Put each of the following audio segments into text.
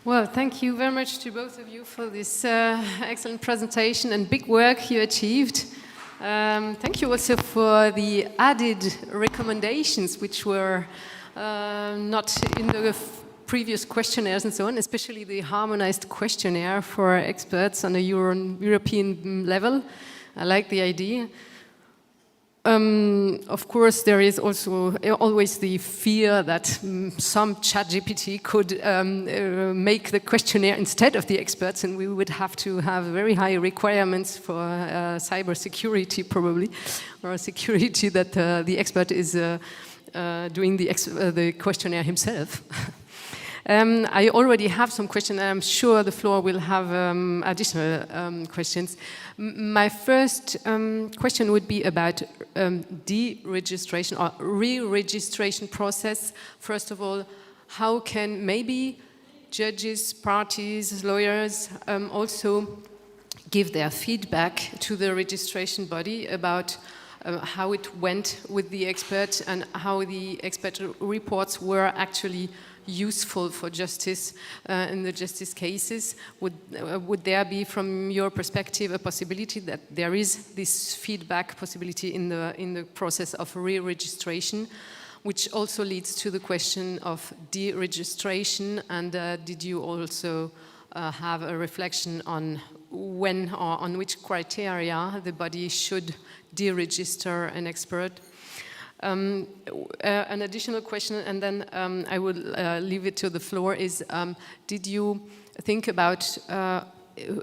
Well, thank you very much to both of you for this excellent presentation and big work you achieved. Thank you also for the added recommendations which were not in the previous questionnaires and so on, especially the harmonized questionnaire for experts on a European level. I like the idea. Of course, there is also always the fear that some ChatGPT could make the questionnaire instead of the experts, and we would have to have very high requirements for cybersecurity, probably, or security that the expert is doing the questionnaire himself. I already have some questions, and I'm sure the floor will have additional questions. My first question would be about deregistration or re-registration process. First of all, how can maybe judges, parties, lawyers also give their feedback to the registration body about how it went with the expert and how the expert reports were actually useful for justice in the justice cases? Would there be, from your perspective, a possibility that there is this feedback possibility in the process of re-registration, which also leads to the question of deregistration? And did you also have a reflection on when or on which criteria the body should deregister an expert? An additional question, and then I will leave it to the floor, is did you think about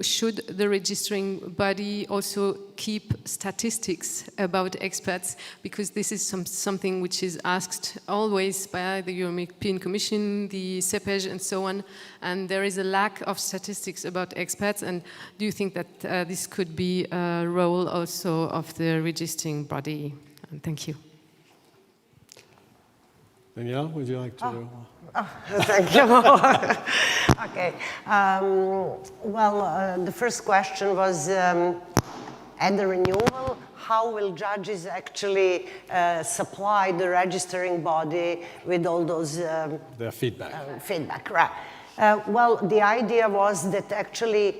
should the registering body also keep statistics about experts? Because this is something which is asked always by the European Commission, the CEPEJ, and so on, and there is a lack of statistics about experts. And do you think that this could be a role also of the registering body? Thank you. Daniela, would you like to? Thank you. Okay. The first question was, at the renewal, how will judges actually supply the registering body with all those their feedback? Feedback, right. The idea was that actually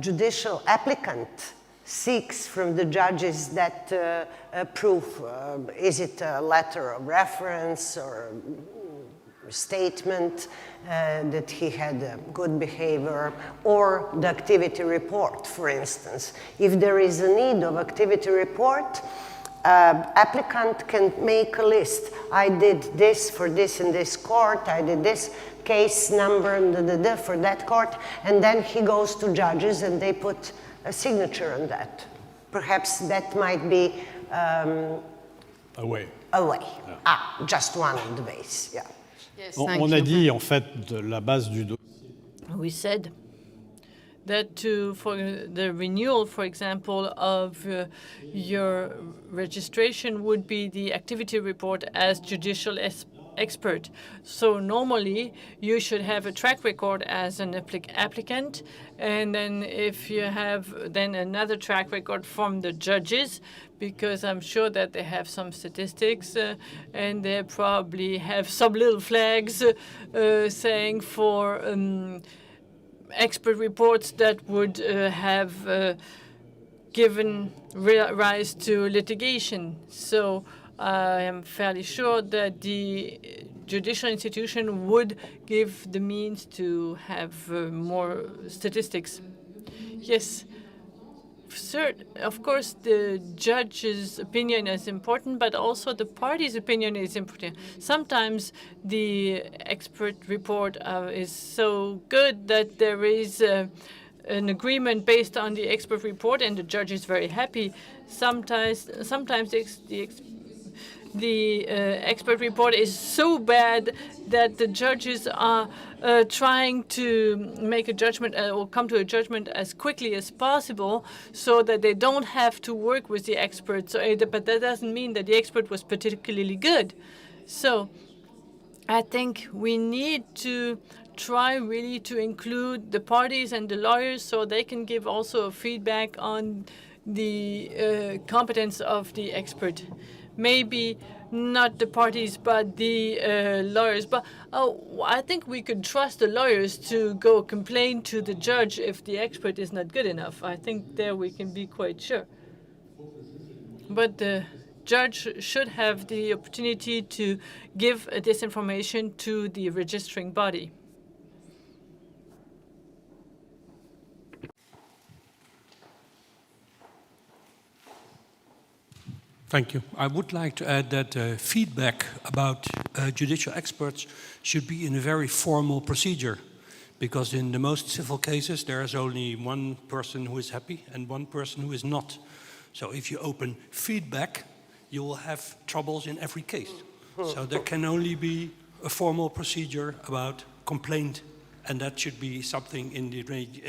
judicial applicant seeks from the judges that proof. Is it a letter of reference or statement that he had good behavior, or the activity report, for instance. If there is a need of activity report, applicant can make a list. I did this for this in this court, I did this case number for that court, and then he goes to judges and they put a signature on that. Perhaps that might be a way. Yeah. Just one of the ways, yeah. Yes, on a dit en fait de la base du dossier. We said that for the renewal, for example, of your registration would be the activity report as judicial expert. So normally you should have a track record as an applicant, and then if you have then another track record from the judges, because I'm sure that they have some statistics and they probably have some little flags saying for expert reports that would have given rise to litigation. So I am fairly sure that the judicial institution would give the means to have more statistics. Yes, of course, the judge's opinion is important, but also the party's opinion is important. Sometimes the expert report is so good that there is an agreement based on the expert report, and the judge is very happy. Sometimes the expert report is so bad that the judges are trying to make a judgment or come to a judgment as quickly as possible so that they don't have to work with the expert. But that doesn't mean that the expert was particularly good. So I think we need to try really to include the parties and the lawyers so they can give also feedback on the competence of the expert. Maybe not the parties, but the lawyers. But I think we could trust the lawyers to go complain to the judge if the expert is not good enough. I think there we can be quite sure. But the judge should have the opportunity to give this information to the registering body. Thank you. I would like to add that feedback about judicial experts should be in a very formal procedure, because in the most civil cases there is only one person who is happy and one person who is not. So if you open feedback, you will have troubles in every case. So there can only be a formal procedure about complaint, and that should be something in the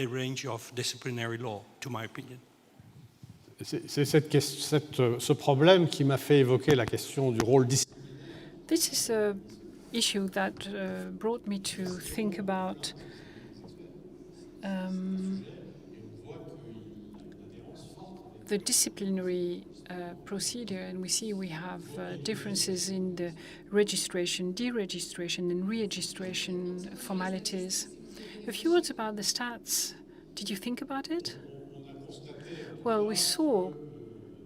range of disciplinary law, to my opinion. C'est ce problème qui m'a fait évoquer la question du rôle disciplinaire. This is an issue that brought me to think about the disciplinary procedure, and we see we have differences in the registration, deregistration, and re-registration formalities. A few words about the stats. Did you think about it? Well, we saw,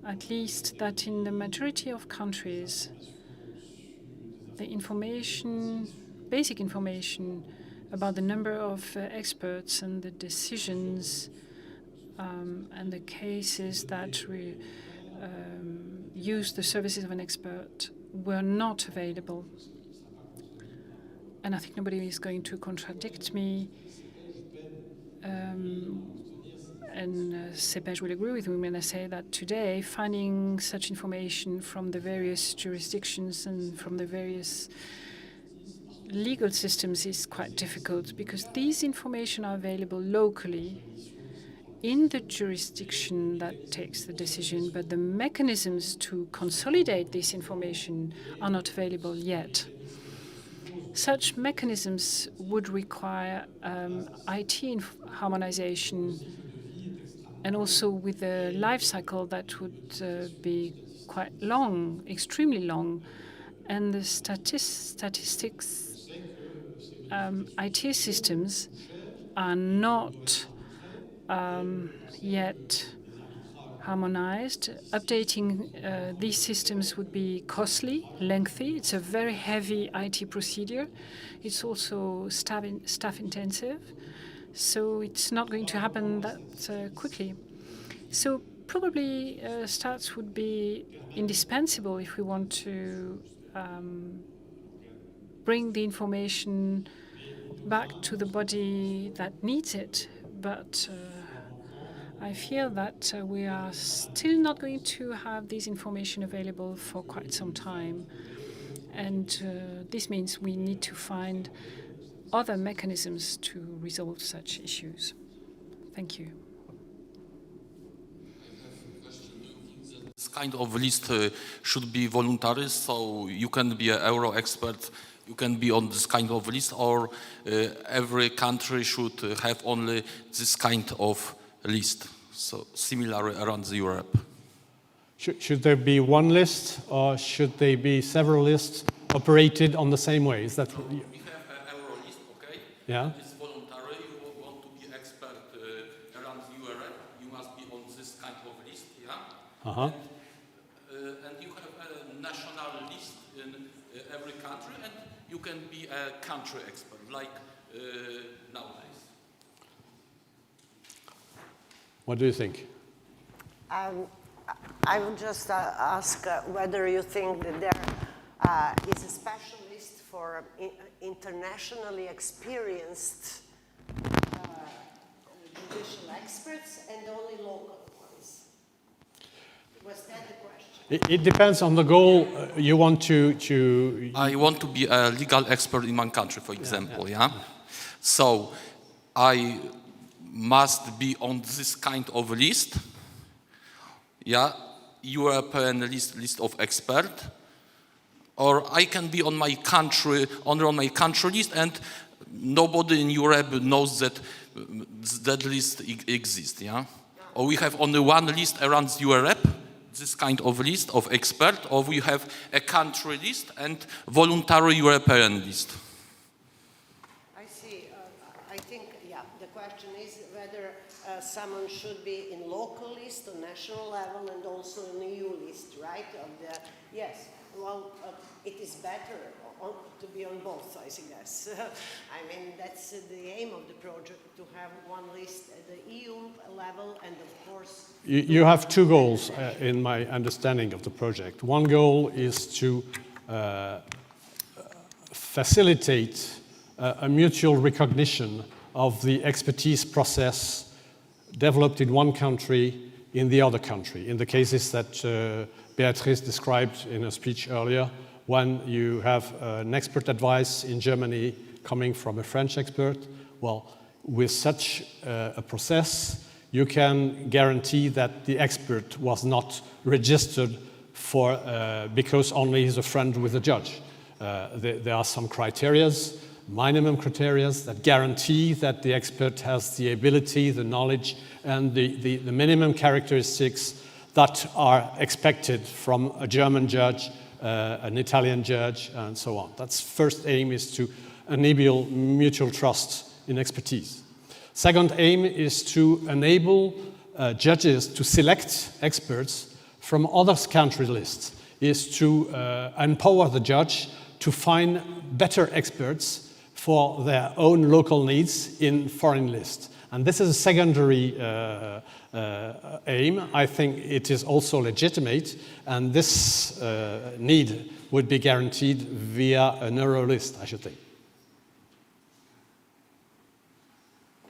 at least, that in the majority of countries, the information, basic information about the number of experts and the decisions and the cases that use the services of an expert were not available. And I think nobody is going to contradict me. And Cepej will agree with me when I say that today finding such information from the various jurisdictions and from the various legal systems is quite difficult, because these information are available locally in the jurisdiction that takes the decision, but the mechanisms to consolidate this information are not available yet. Such mechanisms would require IT harmonization, and also with a life cycle that would be quite long, extremely long. And the statistics IT systems are not yet harmonized. Updating these systems would be costly, lengthy. It's a very heavy IT procedure. It's also staff intensive. So it's not going to happen that quickly. So probably stats would be indispensable if we want to bring the information back to the body that needs it. But I feel that we are still not going to have this information available for quite some time. And this means we need to find other mechanisms to resolve such issues. Thank you. This kind of list should be voluntary, so you can be an euro expert, you can be on this kind of list, or every country should have only this kind of list, so similar around Europe. Should there be one list, or should there be several lists operated on the same way? Is that? We have an euro list, okay? Yeah. It's voluntary. You want to be expert around Europe, you must be on this kind of list, yeah? Uh-huh. And you have a national list in every country, and you can be a country expert, like nowadays. What do you think? I would just ask whether you think that there is a special list for internationally experienced judicial experts and only local ones. Was that the question? It depends on the goal you want to. I want to be a legal expert in my country, for example, yeah? So I must be on this kind of list, yeah, European list of expert, or I can be on my country, only on my country list, and nobody in Europe knows that that list exists, yeah? Or we have only one list around Europe, this kind of list of experts, or we have a country list and voluntary European list? I see. I think, yeah, the question is whether someone should be in local list on national level and also an EU list, right? Yes. Well, it is better to be on both, I guess. I mean, that's the aim of the project, to have one list at the EU level, and of course... You have two goals in my understanding of the project. One goal is to facilitate a mutual recognition of the expertise process developed in one country in the other country. In the cases that Beatrice described in her speech earlier, when you have an expert advice in Germany coming from a French expert, well, with such a process, you can guarantee that the expert was not registered for because only he's a friend with a judge. There are some criterias, minimum criterias, that guarantee that the expert has the ability, the knowledge, and the minimum characteristics that are expected from a German judge, an Italian judge, and so on. That's first aim, is to enable mutual trust in expertise. Second aim is to enable judges to select experts from other country lists, is to empower the judge to find better experts for their own local needs in foreign lists. And this is a secondary aim. I think it is also legitimate, and this need would be guaranteed via a narrow list, I should think.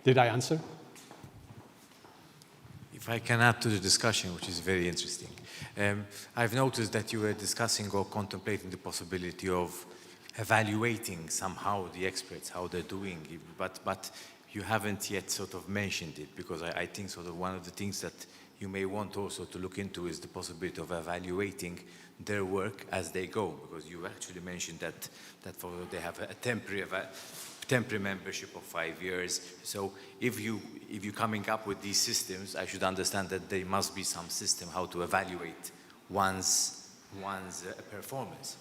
Did I answer? If I can add to the discussion, which is very interesting. I've noticed that you were discussing or contemplating the possibility of evaluating somehow the experts, how they're doing, but you haven't yet sort of mentioned it, because I think sort of one of the things that you may want also to look into is the possibility of evaluating their work as they go, because you actually mentioned that they have a temporary membership of 5 years. So if you're coming up with these systems, I should understand that there must be some system how to evaluate one's performance.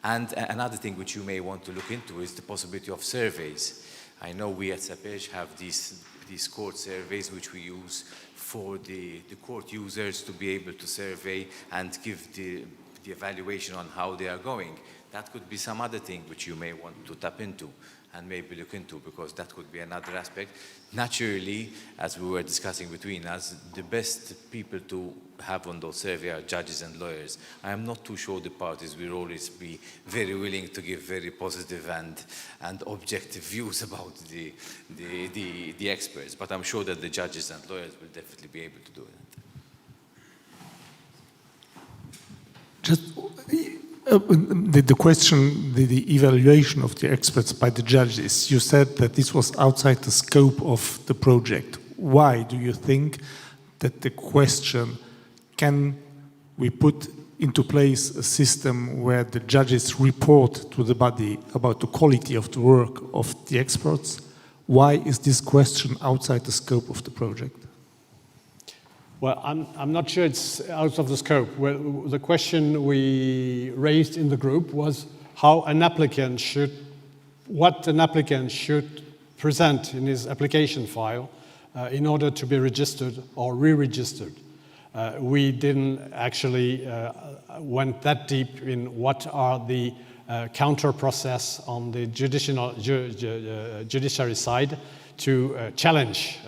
And another thing which you may want to look into is the possibility of surveys. I know we at CEPEJ have these court surveys which we use for the court users to be able to survey and give the evaluation on how they are going. That could be some other thing which you may want to tap into and maybe look into, because that could be another aspect. Naturally, as we were discussing between us, the best people to have on those surveys are judges and lawyers. I am not too sure the parties will always be very willing to give very positive and objective views about the experts, but I'm sure that the judges and lawyers will definitely be able to do that. Just the question, the evaluation of the experts by the judges, you said that this was outside the scope of the project. Why do you think that the question, can we put into place a system where the judges report to the body about the quality of the work of the experts? Why is this question outside the scope of the project? Well, I'm not sure it's out of the scope. Well, the question we raised in the group was what an applicant should present in his application file in order to be registered or re-registered. We didn't actually went that deep in what are the counter process on the judiciary side to challenge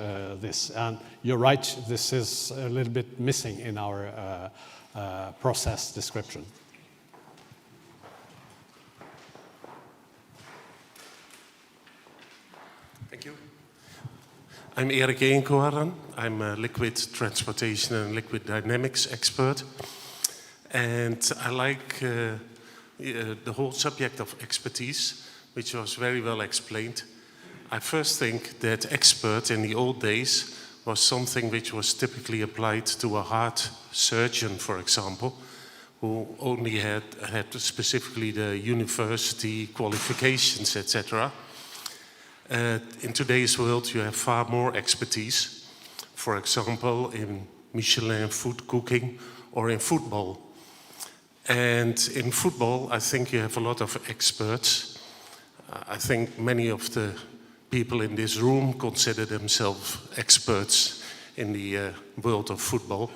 this. And you're right, this is a little bit missing in our process description. Thank you. I'm Erik Eenkoaren. I'm a liquid transportation and liquid dynamics expert. And I like the whole subject of expertise, which was very well explained. I first think that expert in the old days was something which was typically applied to a heart surgeon, for example, who only had specifically the university qualifications, etc. In today's world, you have far more expertise. For example, in Michelin food cooking or in football. And in football, I think you have a lot of experts. I think many of the people in this room consider themselves experts in the world of football.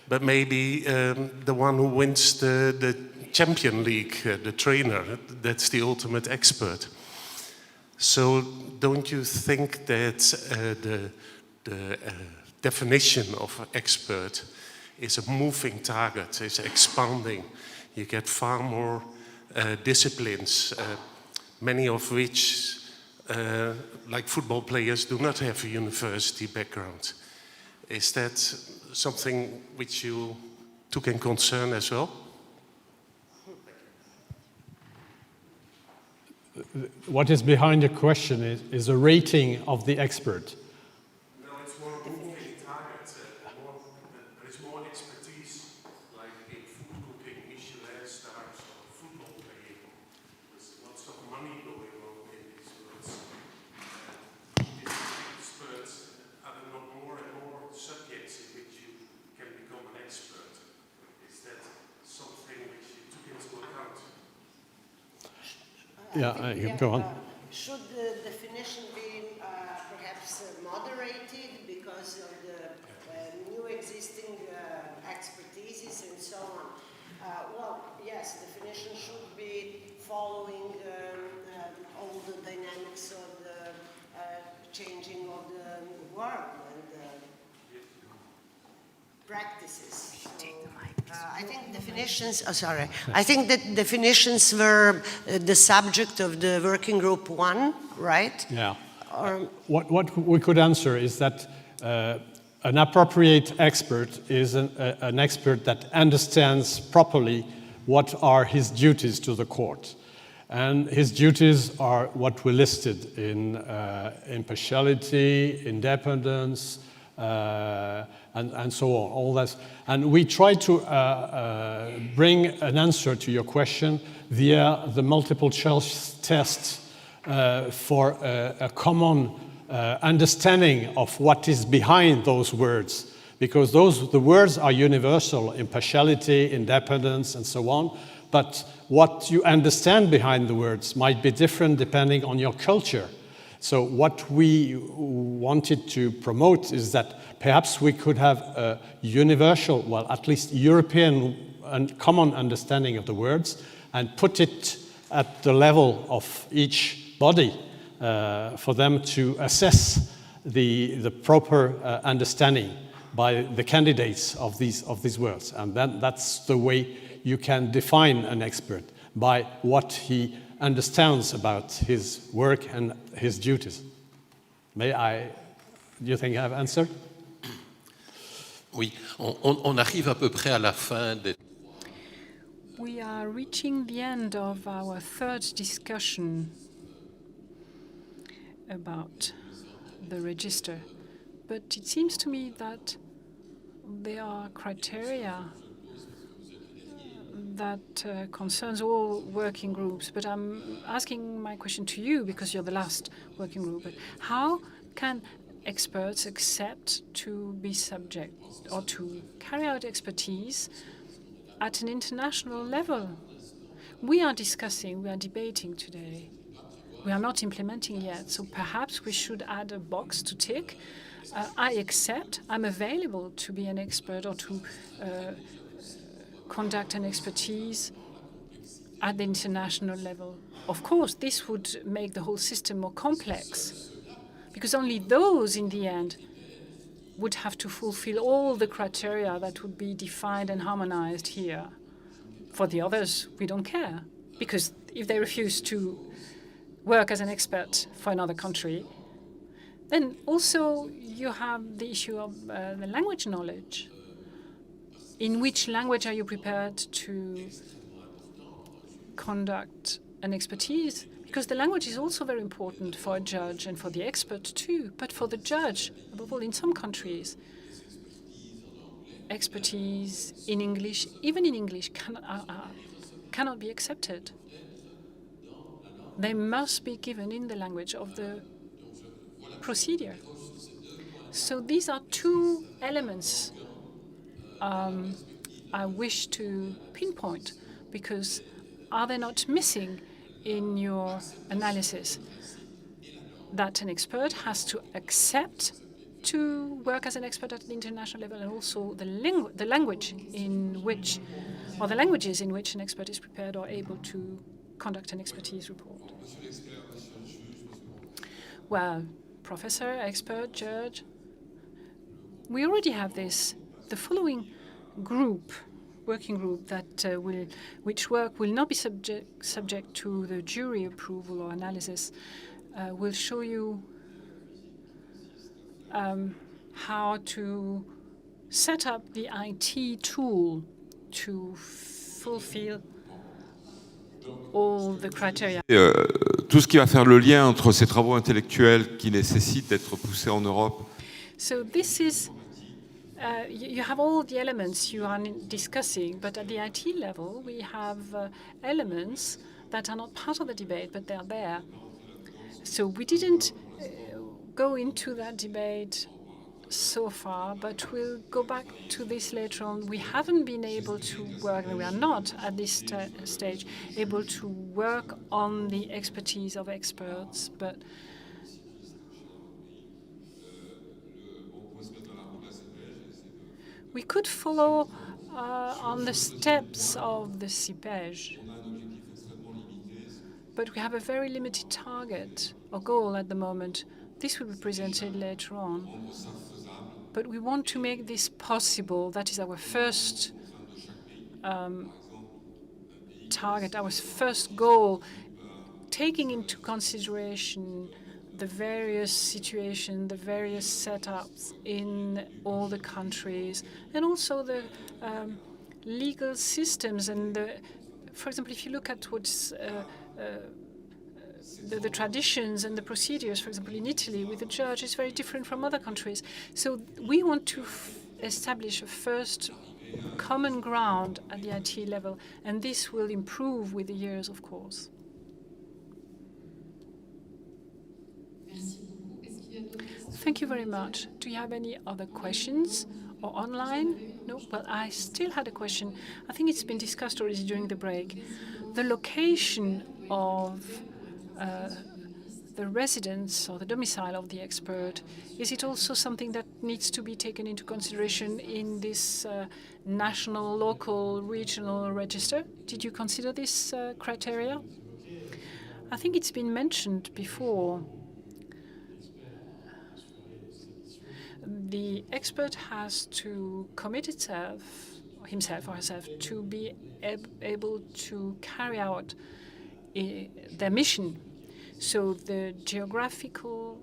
But maybe the one who wins the Champions League, the trainer, that's the ultimate expert. So don't you think that the definition of expert is a moving target, is expanding? You get far more disciplines, many of which, like football players, do not have a university background. Is that something which you took in concern as well? What is behind the question is a rating of the expert. No, it's more a moving target. There is more expertise, like in food cooking, Michelin stars, or football playing. There's lots of money going on in these worlds. These experts are there not more and more subjects in which you can become an expert? Is that something which you took into account? Yeah, you can go on. Should the definition be perhaps moderated because of the new existing expertises and so on? Well, yes, definition should be following all the dynamics of the changing of the world and practices. I think definitions. Oh, sorry. I think that definitions were the subject of the working group 1, right? Yeah. What we could answer is that an appropriate expert is an expert that understands properly what are his duties to the court. And his duties are what we listed in impartiality, independence, and so on, all that. And we try to bring an answer to your question via the multiple choice test for a common understanding of what is behind those words. Because the words are universal, impartiality, independence, and so on. But what you understand behind the words might be different depending on your culture. So what we wanted to promote is that perhaps we could have a universal, well, at least European and common understanding of the words and put it at the level of each body for them to assess the proper understanding by the candidates of these words. And that's the way you can define an expert, by what he understands about his work and his duties. Do you think I've answered? Oui, on arrive à peu près à la fin de... We are reaching the end of our third discussion about the register. But it seems to me that there are criteria that concerns all working groups. But I'm asking my question to you because you're the last working group. But how can experts accept to be subject or to carry out expertise at an international level? We are debating today. We are not implementing yet, so perhaps we should add a box to tick. I accept, I'm available to be an expert or to conduct an expertise at the international level. Of course, this would make the whole system more complex, because only those in the end would have to fulfill all the criteria that would be defined and harmonized here. For the others, we don't care, because if they refuse to work as an expert for another country, then also you have the issue of the language knowledge. In which language are you prepared to conduct an expertise? Because the language is also very important for a judge and for the expert too, but for the judge, above all in some countries, expertise in English, even in English, cannot be accepted. They must be given in the language of the procedure. So these are two elements I wish to pinpoint, because are they not missing in your analysis? That an expert has to accept to work as an expert at the international level, and also the language in which, or the languages in which an expert is prepared or able to conduct an expertise report. Well, professor, expert, judge, we already have this. The following group, working group that which work will not be subject to the jury approval or analysis, will show you how to set up the IT tool to fulfill all the criteria. Tout ce qui va faire le lien entre ces travaux intellectuels qui nécessitent d'être poussés en Europe. So this is, you have all the elements you are discussing, but at the IT level, we have elements that are not part of the debate, but they're there. So we didn't go into that debate so far, but we'll go back to this later on. We haven't been able to work, and we are not at this stage able to work on the expertise of experts, but we could follow on the steps of the CIPEJ. But we have a very limited target or goal at the moment. This will be presented later on. But we want to make this possible. That is our first target, our first goal, taking into consideration the various situations, the various setups in all the countries, and also the legal systems. And for example, if you look at what's the traditions and the procedures, for example, in Italy with the judge, is very different from other countries. So we want to establish a first common ground at the IT level, and this will improve with the years, of course. Thank you very much. Do you have any other questions or online? No? Well, I still had a question. I think it's been discussed already during the break. The location of the residence or the domicile of the expert, is it also something that needs to be taken into consideration in this national, local, regional register? Did you consider this criteria? I think it's been mentioned before. The expert has to commit himself or herself to be able to carry out their mission. So the geographical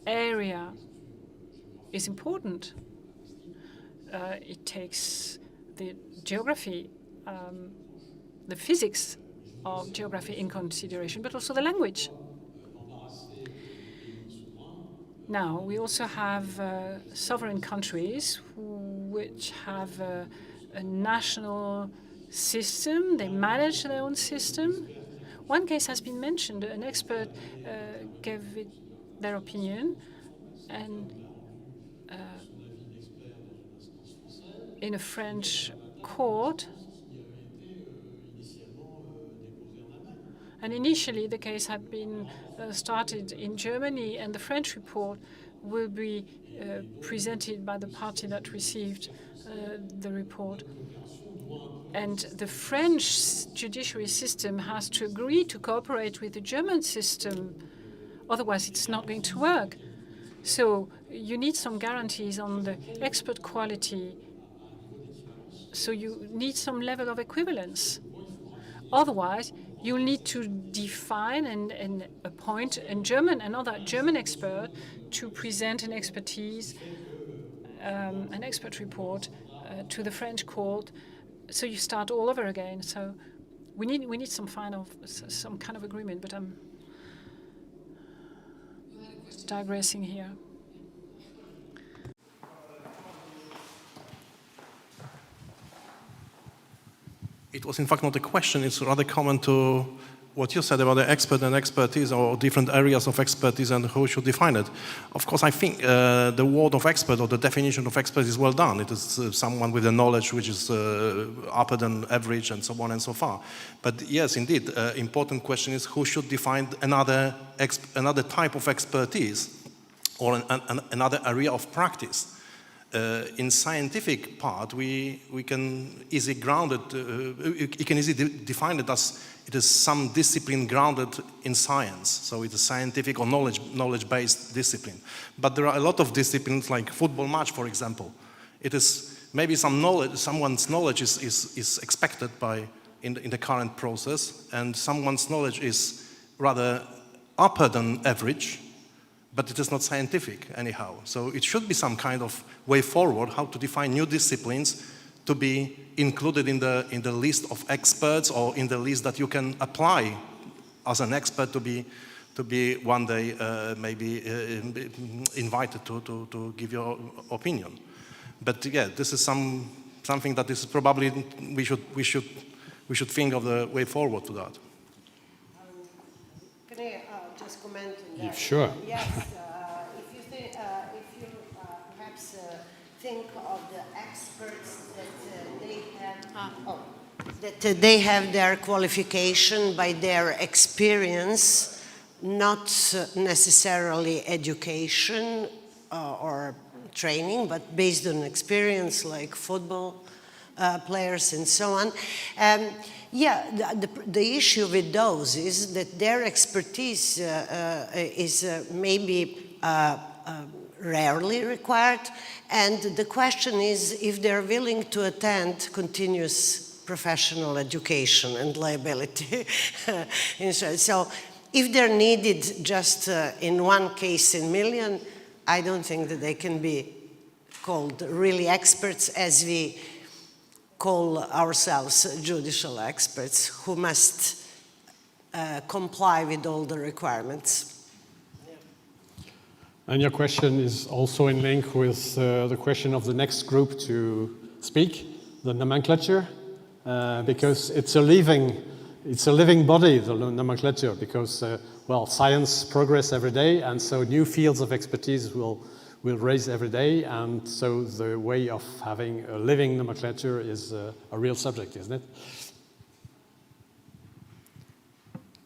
area is important. It takes the geography, the physics of geography in consideration, but also the language. Now, we also have sovereign countries which have a national system. They manage their own system. One case has been mentioned. An expert gave their opinion, and in a French court. And initially, the case had been started in Germany, and the French report will be presented by the party that received the report. And the French judiciary system has to agree to cooperate with the German system. Otherwise, it's not going to work. So you need some guarantees on the expert quality. So you need some level of equivalence. Otherwise, you'll need to define and appoint another German expert to present an expertise, an expert report to the French court. So you start all over again. So we need some kind of agreement. But I'm digressing here. It was in fact not a question, it's rather a comment to what you said about the expert and expertise, or different areas of expertise and who should define it. Of course, I think the word of expert or the definition of expert is well done. It is someone with a knowledge which is upper than average and so on and so far. But yes, indeed, important question is who should define another type of expertise or another area of practice. In scientific part, we can easily define it as it is some discipline grounded in science. So it is scientific or knowledge-based discipline. But there are a lot of disciplines like football match, for example. It is maybe someone's knowledge is expected in the current process, and someone's knowledge is rather upper than average, but it is not scientific anyhow. So it should be some kind of way forward how to define new disciplines to be included in the list of experts, or in the list that you can apply as an expert to be one day maybe invited to give your opinion. But yeah, this is something that is probably we should think of the way forward to that. Can I just comment on that? Yeah, sure. Yes, if you perhaps think of the experts that they have their qualification by their experience, not necessarily education or training, but based on experience, like football players and so on. Yeah, the issue with those is that their expertise is maybe rarely required, and the question is if they're willing to attend continuous professional education and liability insurance. So if they're needed just in one case in million, I don't think that they can be called really experts, as we call ourselves judicial experts who must comply with all the requirements. And your question is also in link with the question of the next group to speak, the nomenclature, because it's a living body, the nomenclature, because well, science progress every day, and so new fields of expertise will raise every day, and so the way of having a living nomenclature is a real subject, isn't it?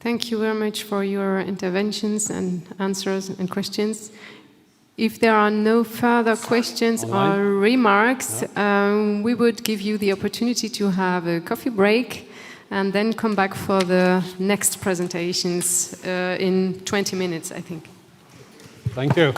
Thank you very much for your interventions and answers and questions. If there are no further questions or remarks, we would give you the opportunity to have a coffee break and then come back for the next presentations in 20 minutes, I think. Thank you.